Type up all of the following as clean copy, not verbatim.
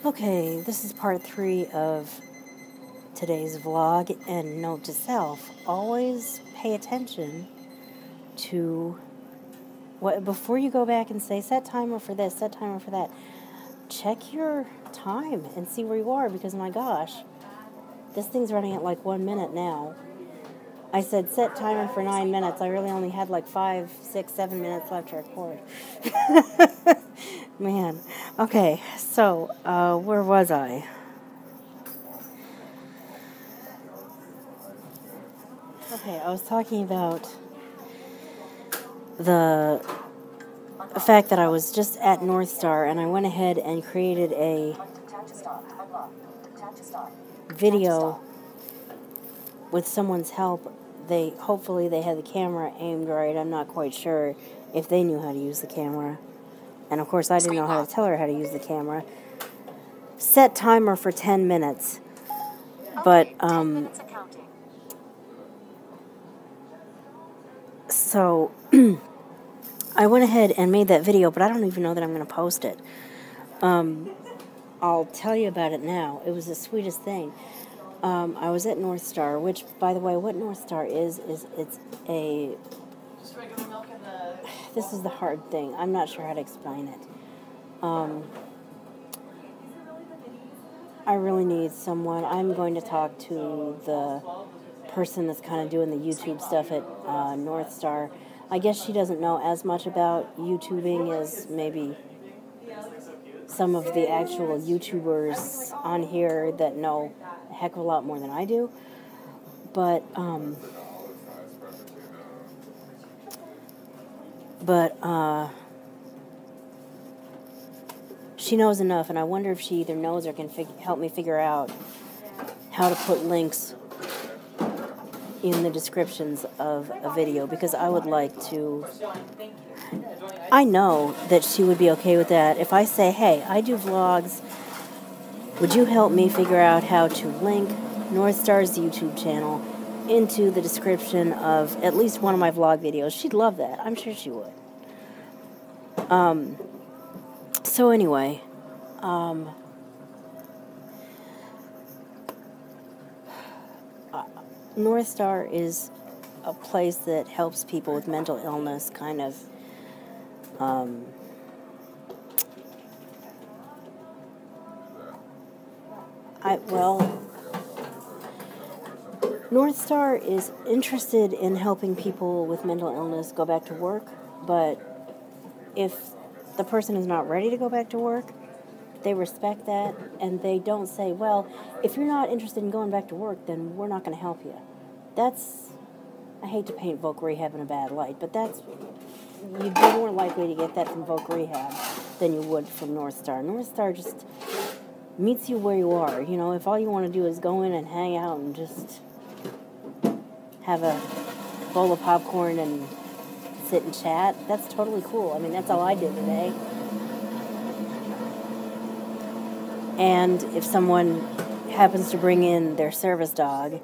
Okay, this is part 3 of today's vlog, and note to self, always pay attention to what before you go back and say set timer for this, set timer for that. Check your time and see where you are, because my gosh, this thing's running at like 1 minute now. I said set timer for 9 minutes. I really only had like 5, 6, 7 minutes left to record. Man. Okay, so where was I? Okay, I was talking about the fact that I was just at Northstar, and I went ahead and created a video with someone's help. Hopefully they had the camera aimed right. I'm not quite sure if they knew how to use the camera. And of course I didn't know how to tell her how to use the camera. Set timer for 10 minutes. But so I went ahead and made that video, but I don't even know that I'm going to post it. I'll tell you about it now. It was the sweetest thing. I was at Northstar, which, by the way, what Northstar is it's a... This is the hard thing. I'm not sure how to explain it. I really need someone. I'm going to talk to the person that's kind of doing the YouTube stuff at Northstar. I guess she doesn't know as much about YouTubing as maybe some of the actual YouTubers on here that know a heck of a lot more than I do. But she knows enough, and I wonder if she either knows or can help me figure out how to put links in the descriptions of a video, because I would like to... I know that she would be okay with that. If I say, hey, I do vlogs, would you help me figure out how to link Northstar's YouTube channel into the description of at least one of my vlog videos? She'd love that. I'm sure she would. So anyway, Northstar is a place that helps people with mental illness, kind of, Northstar is interested in helping people with mental illness go back to work, but if the person is not ready to go back to work, they respect that, and they don't say, well, if you're not interested in going back to work, then we're not going to help you. I hate to paint Voc Rehab in a bad light, but you'd be more likely to get that from Voc Rehab than you would from Northstar. Northstar just meets you where you are. You know, if all you want to do is go in and hang out and just have a bowl of popcorn and sit and chat, that's totally cool. I mean, that's all I did today. And if someone happens to bring in their service dog,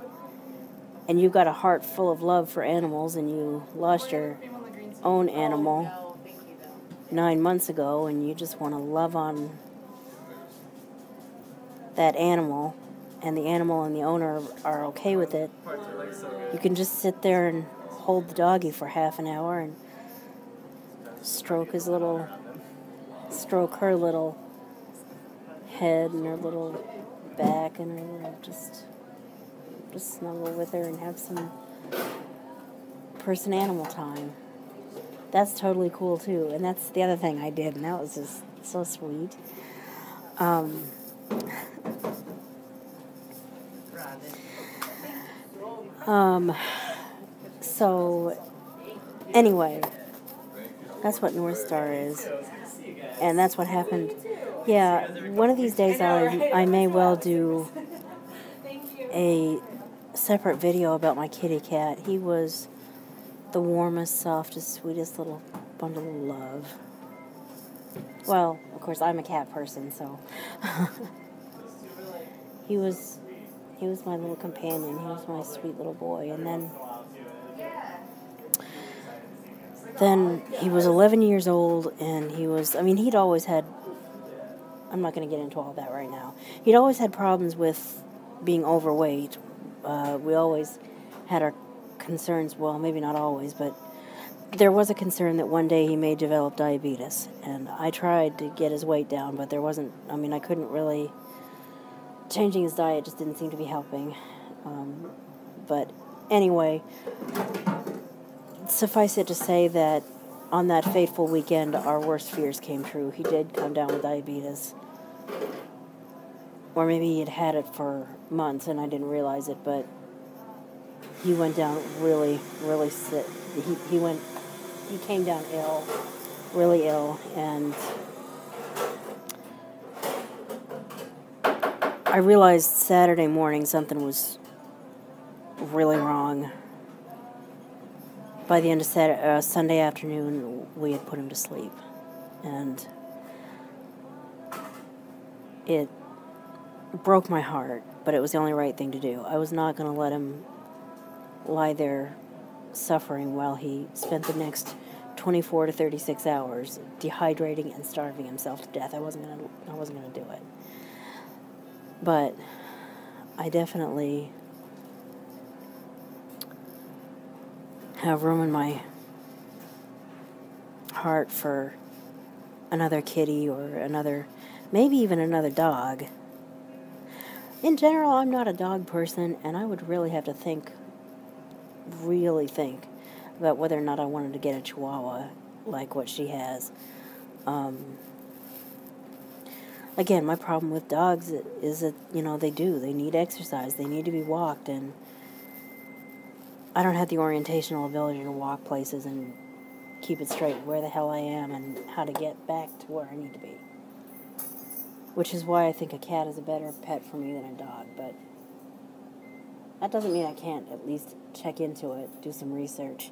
and you've got a heart full of love for animals, and you lost your own animal 9 months ago, and you just want to love on that animal, and the animal and the owner are okay with it, you can just sit there and hold the doggy for half an hour and stroke her little head and her little back, and her just snuggle with her and have some person-animal time. That's totally cool too, and that's the other thing I did, and that was just so sweet. So anyway, that's what Northstar is, and that's what happened. Yeah, one of these days I may well do a separate video about my kitty cat. He was the warmest, softest, sweetest little bundle of love. Well, of course, I'm a cat person, so he was my little companion. He was my sweet little boy. And then he was 11 years old, and he'd always had I'm not going to get into all that right now. He'd always had problems with being overweight. We always had our concerns, well, maybe not always, but there was a concern that one day he may develop diabetes. And I tried to get his weight down, but there wasn't, I couldn't really, changing his diet just didn't seem to be helping. But anyway, suffice it to say that on that fateful weekend, our worst fears came true. He did come down with diabetes. Or maybe he had had it for months and I didn't realize it, but he went down really, really sick. He came down ill, really ill, and I realized Saturday morning something was really wrong. By the end of Sunday afternoon, we had put him to sleep, and it broke my heart, but it was the only right thing to do. I was not going to let him lie there suffering while he spent the next 24 to 36 hours dehydrating and starving himself to death. I wasn't going to do it. But I definitely have room in my heart for another kitty or maybe even another dog. In general, I'm not a dog person, and I would really have to really think about whether or not I wanted to get a Chihuahua like what she has. Again, my problem with dogs is that, they need exercise, they need to be walked, and I don't have the orientational ability to walk places and keep it straight where the hell I am and how to get back to where I need to be. Which is why I think a cat is a better pet for me than a dog, but that doesn't mean I can't at least check into it, do some research.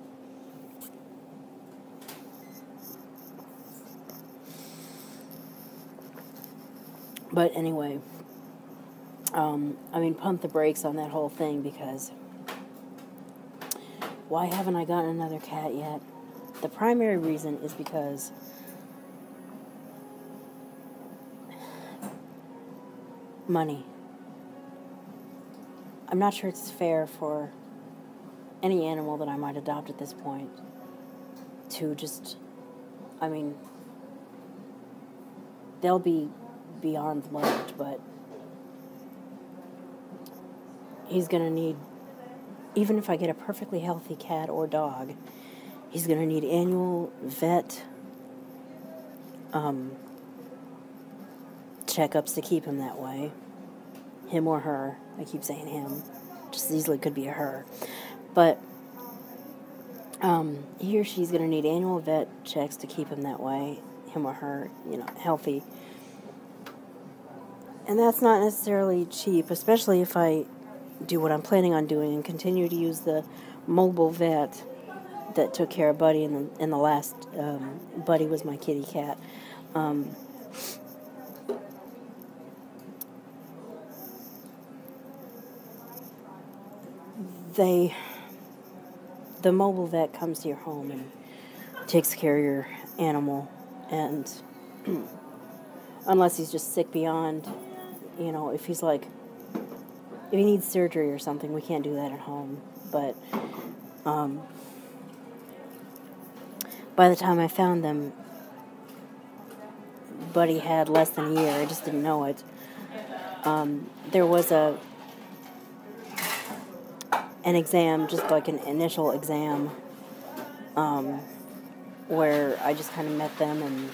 But anyway, pump the brakes on that whole thing, because why haven't I gotten another cat yet? The primary reason is because money. I'm not sure it's fair for any animal that I might adopt at this point to just, they'll be beyond loved, but he's going to need, even if I get a perfectly healthy cat or dog, he's going to need annual vet checkups to keep him that way. Him or her. I keep saying him. Just as easily could be a her. But he or she's going to need annual vet checks to keep him that way. Him or her, healthy. And that's not necessarily cheap, especially if I do what I'm planning on doing and continue to use the mobile vet that took care of Buddy in the last, Buddy was my kitty cat. The mobile vet comes to your home and takes care of your animal, and unless he's just sick beyond, if he needs surgery or something, we can't do that at home. But by the time I found them, Buddy had less than a year. I just didn't know it. There was an exam, just like an initial exam, where I just kind of met them, and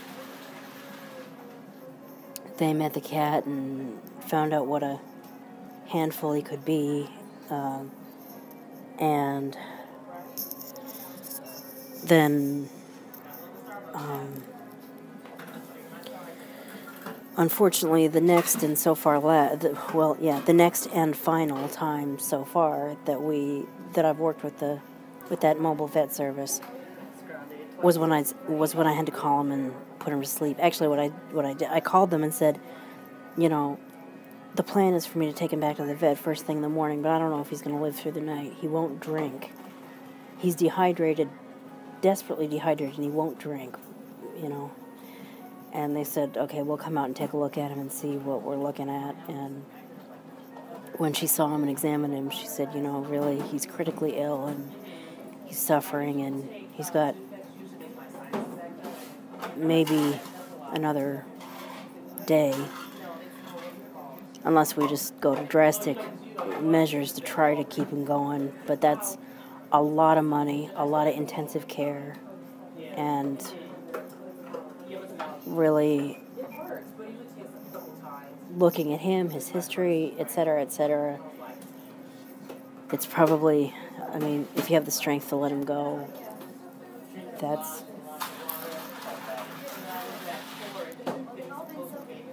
they met the cat and found out what a handful he could be, and then unfortunately the next and final time so far that I've worked with that mobile vet service was when I had to call him and put him to sleep. Actually, what I did, I called them and said, the plan is for me to take him back to the vet first thing in the morning, but I don't know if he's going to live through the night. He won't drink. He's dehydrated, desperately dehydrated, and he won't drink, And they said, okay, we'll come out and take a look at him and see what we're looking at. And when she saw him and examined him, she said, you know, really, he's critically ill and he's suffering, and he's got maybe another day, unless we just go to drastic measures to try to keep him going. But that's a lot of money, a lot of intensive care, and really looking at him, his history, etc., etc., it's probably, I mean, if you have the strength to let him go, that's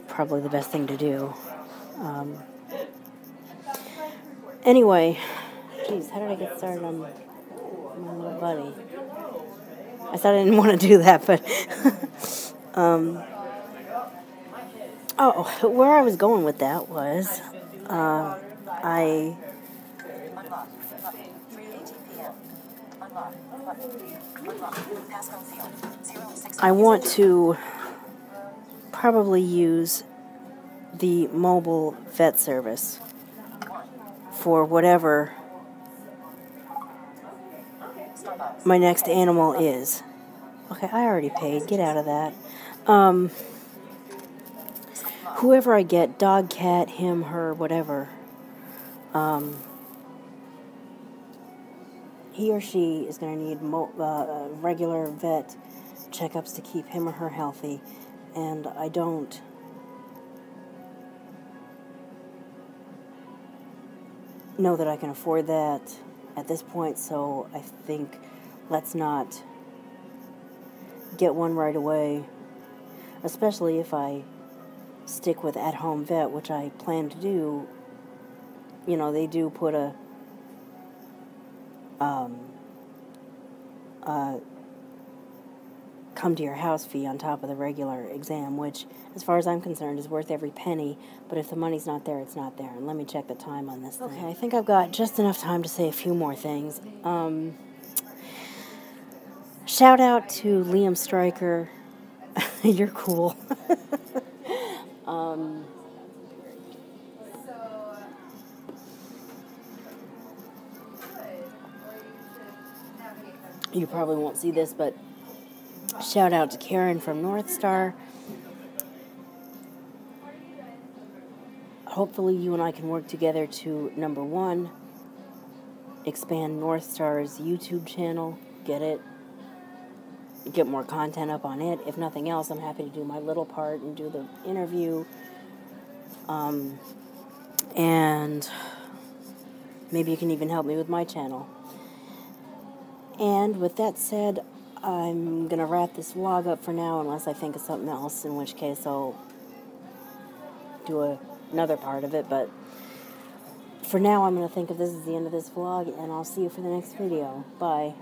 probably the best thing to do. Anyway, geez, how did I get started on my little buddy? I thought I didn't want to do that, but where I was going with that was I want to probably use the mobile vet service for whatever my next animal is. Okay, I already paid. Get out of that. Whoever I get, dog, cat, him, her, whatever, he or she is going to need regular vet checkups to keep him or her healthy. And I don't know that I can afford that at this point, so I think let's not get one right away, especially if I stick with at-home vet, which I plan to do. You know, they do put a come to your house fee on top of the regular exam, which, as far as I'm concerned, is worth every penny. But if the money's not there, it's not there. And let me check the time on this thing. Okay, I think I've got just enough time to say a few more things. Shout out to Liam Stryker. You're cool. You probably won't see this, but shout out to Karen from Northstar. Hopefully you and I can work together to, number one, expand Northstar's YouTube channel, get more content up on it. If nothing else, I'm happy to do my little part and do the interview. And maybe you can even help me with my channel. And with that said, I'm going to wrap this vlog up for now, unless I think of something else, in which case I'll do another part of it. But for now, I'm going to think of this as the end of this vlog, and I'll see you for the next video. Bye.